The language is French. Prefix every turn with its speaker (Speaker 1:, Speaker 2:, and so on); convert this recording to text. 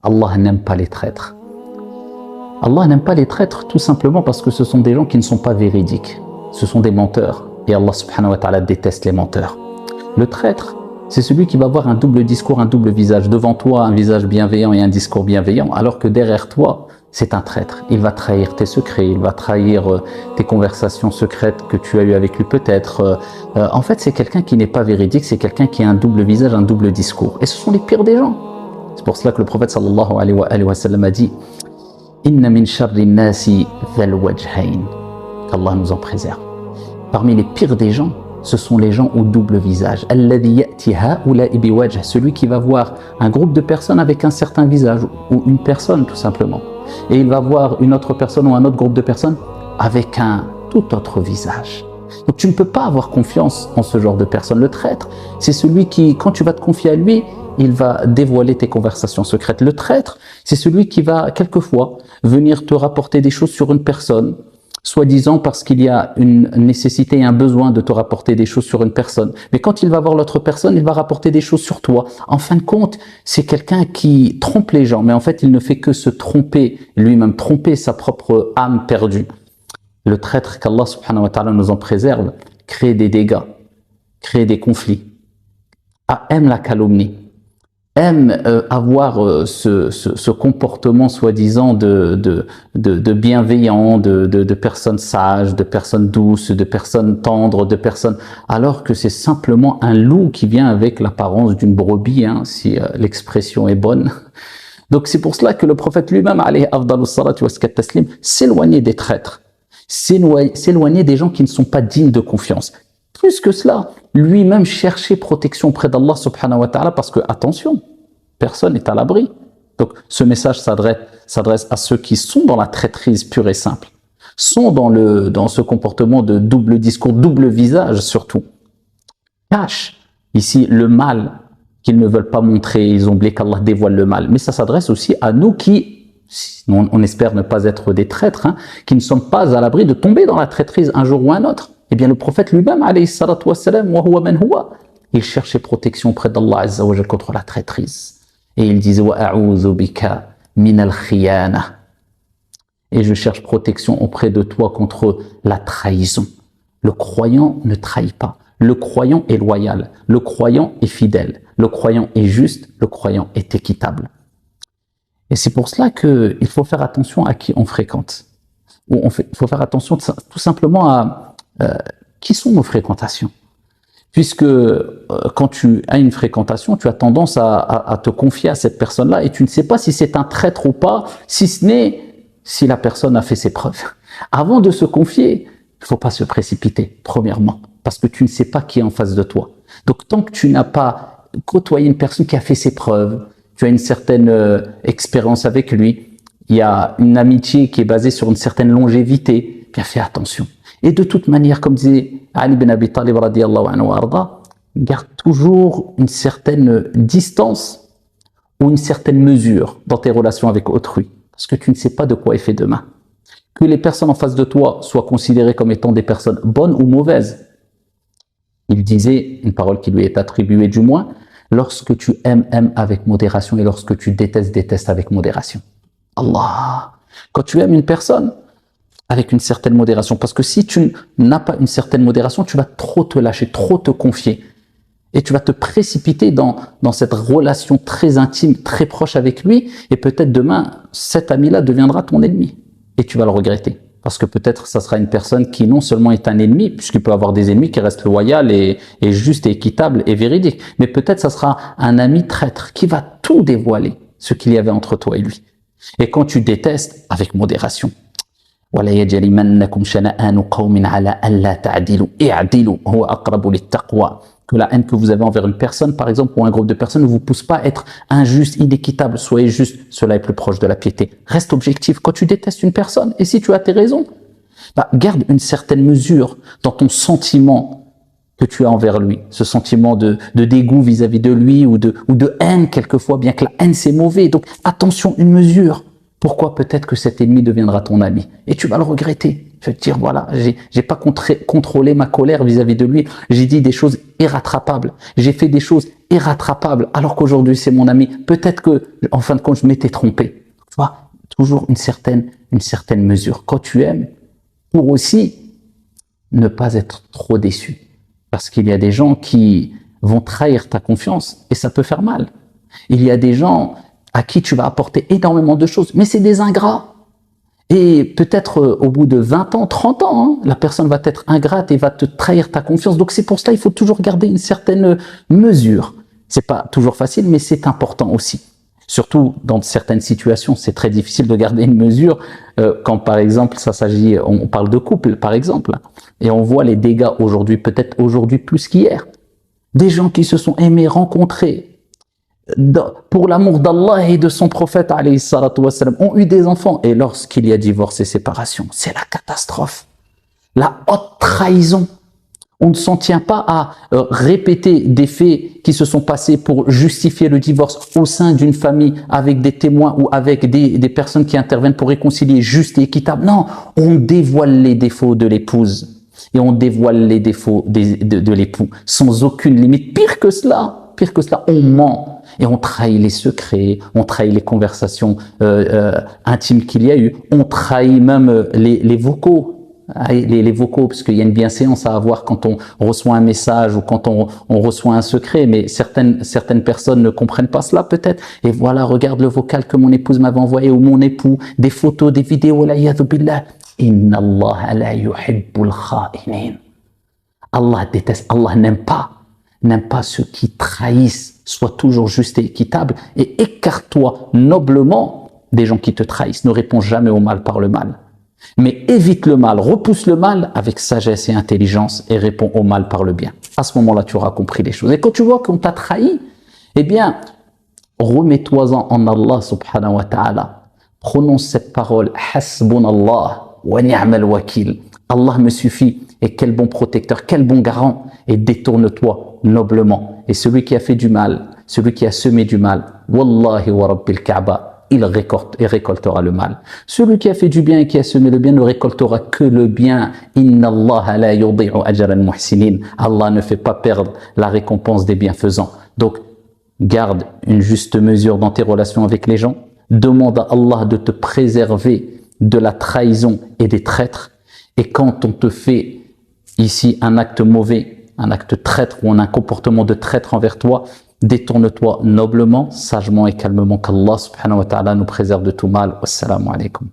Speaker 1: Allah n'aime pas les traîtres. Allah n'aime pas les traîtres tout simplement parce que ce sont des gens qui ne sont pas véridiques. Ce sont des menteurs. Et Allah subhanahu wa ta'ala déteste les menteurs. Le traître, c'est celui qui va avoir un double discours, un double visage. Devant toi, un visage bienveillant et un discours bienveillant, alors que derrière toi, c'est un traître. Il va trahir tes secrets, il va trahir tes conversations secrètes que tu as eues avec lui peut-être. En fait, c'est quelqu'un qui n'est pas véridique, c'est quelqu'un qui a un double visage, un double discours. Et ce sont les pires des gens. C'est pour cela que le prophète sallallahu alayhi wa sallam a dit « Inna min sharri nasi dhal wajhayn » qu'Allah nous en préserve. Parmi les pires des gens, ce sont les gens au double visage. Celui qui va voir un groupe de personnes avec un certain visage, ou une personne tout simplement. Et il va voir une autre personne ou un autre groupe de personnes avec un tout autre visage. Donc tu ne peux pas avoir confiance en ce genre de personne. Le traître, c'est celui qui, quand tu vas te confier à lui, il va dévoiler tes conversations secrètes. Le traître, c'est celui qui va quelquefois venir te rapporter des choses sur une personne, soi-disant parce qu'il y a une nécessité et un besoin de te rapporter des choses sur une personne. Mais quand il va voir l'autre personne, il va rapporter des choses sur toi. En fin de compte, c'est quelqu'un qui trompe les gens, mais en fait, il ne fait que se tromper lui-même, tromper sa propre âme perdue. Le traître, qu'Allah subhanahu wa ta'ala nous en préserve, crée des dégâts, crée des conflits, aime la calomnie, aime avoir ce comportement soi-disant de bienveillant, de personnes sages, de personnes douces, de personnes tendres, de personnes, alors que c'est simplement un loup qui vient avec l'apparence d'une brebis, hein, si l'expression est bonne. Donc c'est pour cela que le prophète lui-même, alayhi afdalus salatu wa taslim, s'éloignait des traîtres, s'éloignait des gens qui ne sont pas dignes de confiance. Plus que cela, lui-même cherchait protection auprès d'Allah subhanahu wa ta'ala parce que, attention, personne n'est à l'abri. Donc ce message s'adresse à ceux qui sont dans la traîtrise pure et simple, sont dans ce comportement de double discours, double visage surtout. Cachent ici le mal qu'ils ne veulent pas montrer, ils ont oublié qu'Allah dévoile le mal. Mais ça s'adresse aussi à nous qui, on espère ne pas être des traîtres, hein, qui ne sommes pas à l'abri de tomber dans la traîtrise un jour ou un autre. Eh bien, le prophète lui-même, alayhi salatu wassalam, wa huwa man huwa, il cherchait protection auprès d'Allah azza wa jalla contre la traîtrise. Et il disait, wa a'udhu bika min al-khiyana. Et je cherche protection auprès de toi contre la trahison. Le croyant ne trahit pas. Le croyant est loyal. Le croyant est fidèle. Le croyant est juste. Le croyant est équitable. Et c'est pour cela qu'il faut faire attention à qui on fréquente. Il faut faire attention tout simplement à qui sont nos fréquentations. Puisque quand tu as une fréquentation, tu as tendance à te confier à cette personne-là et tu ne sais pas si c'est un traître ou pas, si ce n'est si la personne a fait ses preuves. Avant de se confier, il ne faut pas se précipiter, premièrement, parce que tu ne sais pas qui est en face de toi. Donc tant que tu n'as pas côtoyé une personne qui a fait ses preuves, tu as une certaine expérience avec lui, il y a une amitié qui est basée sur une certaine longévité, bien fais attention. Et de toute manière, comme disait Ali ibn Abi Talib radiyallahu anhu wa arda, garde toujours une certaine distance ou une certaine mesure dans tes relations avec autrui, parce que tu ne sais pas de quoi est fait demain. Que les personnes en face de toi soient considérées comme étant des personnes bonnes ou mauvaises. Il disait, une parole qui lui est attribuée du moins, lorsque tu aimes, aime avec modération, et lorsque tu détestes, déteste avec modération. Allah! Quand tu aimes une personne, avec une certaine modération, parce que si tu n'as pas une certaine modération, tu vas trop te lâcher, trop te confier, et tu vas te précipiter dans cette relation très intime, très proche avec lui, et peut-être demain, cet ami-là deviendra ton ennemi, et tu vas le regretter, parce que peut-être ça sera une personne qui non seulement est un ennemi, puisqu'il peut avoir des ennemis qui restent loyaux et justes et équitables et véridiques, mais peut-être ça sera un ami traître qui va tout dévoiler, ce qu'il y avait entre toi et lui. Et quand tu détestes, avec modération, ولا يجرمنكم شنآن قوم على ألا تعدلوا اعدلوا هو أقرب للتقوى. Que la haine que vous avez envers une personne, par exemple, ou un groupe de personnes, ne vous pousse pas à être injuste, inéquitable. Soyez juste, cela est plus proche de la piété. Reste objectif. Quand tu détestes une personne, et si tu as tes raisons, garde une certaine mesure dans ton sentiment que tu as envers lui. Ce sentiment de dégoût vis-à-vis de lui ou de haine quelquefois, bien que la haine c'est mauvais. Donc attention, une mesure. Pourquoi peut-être que cet ennemi deviendra ton ami? Et tu vas le regretter. Tu vas te dire, voilà, j'ai pas contrôlé ma colère vis-à-vis de lui. J'ai dit des choses irrattrapables. J'ai fait des choses irrattrapable, alors qu'aujourd'hui c'est mon ami. Peut-être que, en fin de compte, je m'étais trompé. Tu vois, toujours une certaine mesure. Quand tu aimes, pour aussi ne pas être trop déçu. Parce qu'il y a des gens qui vont trahir ta confiance et ça peut faire mal. Il y a des gens à qui tu vas apporter énormément de choses, mais c'est des ingrats. Et peut-être au bout de 20 ans, 30 ans, hein, la personne va être ingrate et va te trahir ta confiance. Donc c'est pour cela il faut toujours garder une certaine mesure. C'est pas toujours facile, mais c'est important aussi. Surtout dans certaines situations, c'est très difficile de garder une mesure. Quand par exemple, on parle de couple par exemple, et on voit les dégâts aujourd'hui, peut-être aujourd'hui plus qu'hier. Des gens qui se sont aimés, rencontrés, pour l'amour d'Allah et de son prophète alayhi salatu wassalam, ont eu des enfants, et lorsqu'il y a divorce et séparation, c'est la catastrophe, la haute trahison. On ne s'en tient pas à répéter des faits qui se sont passés pour justifier le divorce au sein d'une famille avec des témoins ou avec des personnes qui interviennent pour réconcilier juste et équitable. Non, on dévoile les défauts de l'épouse et on dévoile les défauts de l'époux sans aucune limite. Pire que cela, on ment. Et on trahit les secrets, on trahit les conversations intimes qu'il y a eu, on trahit même les vocaux. Les vocaux, parce qu'il y a une bienséance à avoir quand on reçoit un message ou quand on reçoit un secret, mais certaines personnes ne comprennent pas cela peut-être. Et voilà, regarde le vocal que mon épouse m'avait envoyé ou mon époux, des photos, des vidéos, la yadhu billah. Inna Allah la yuhibbul kha'inin. Allah déteste, Allah n'aime pas ceux qui trahissent. Sois toujours juste et équitable et écarte-toi noblement des gens qui te trahissent. Ne réponds jamais au mal par le mal. Mais évite le mal, repousse le mal avec sagesse et intelligence et réponds au mal par le bien. À ce moment-là, tu auras compris les choses. Et quand tu vois qu'on t'a trahi, eh bien, remets-toi en Allah subhanahu wa ta'ala. Prononce cette parole, Hasbunallah wa ni'mal wakil. Allah me suffit et quel bon protecteur, quel bon garant. Et détourne-toi noblement. Et celui qui a fait du mal, celui qui a semé du mal, Wallahi wa Rabbil Kaaba, il récoltera le mal. Celui qui a fait du bien et qui a semé le bien ne récoltera que le bien. Inna Allah la yudi'u ajran muhsinin. Allah ne fait pas perdre la récompense des bienfaisants. Donc, garde une juste mesure dans tes relations avec les gens. Demande à Allah de te préserver de la trahison et des traîtres. Et quand on te fait ici un acte mauvais, un acte traître ou un comportement de traître envers toi, détourne-toi noblement, sagement et calmement, qu'Allah subhanahu wa ta'ala nous préserve de tout mal. Wassalamu alaikum.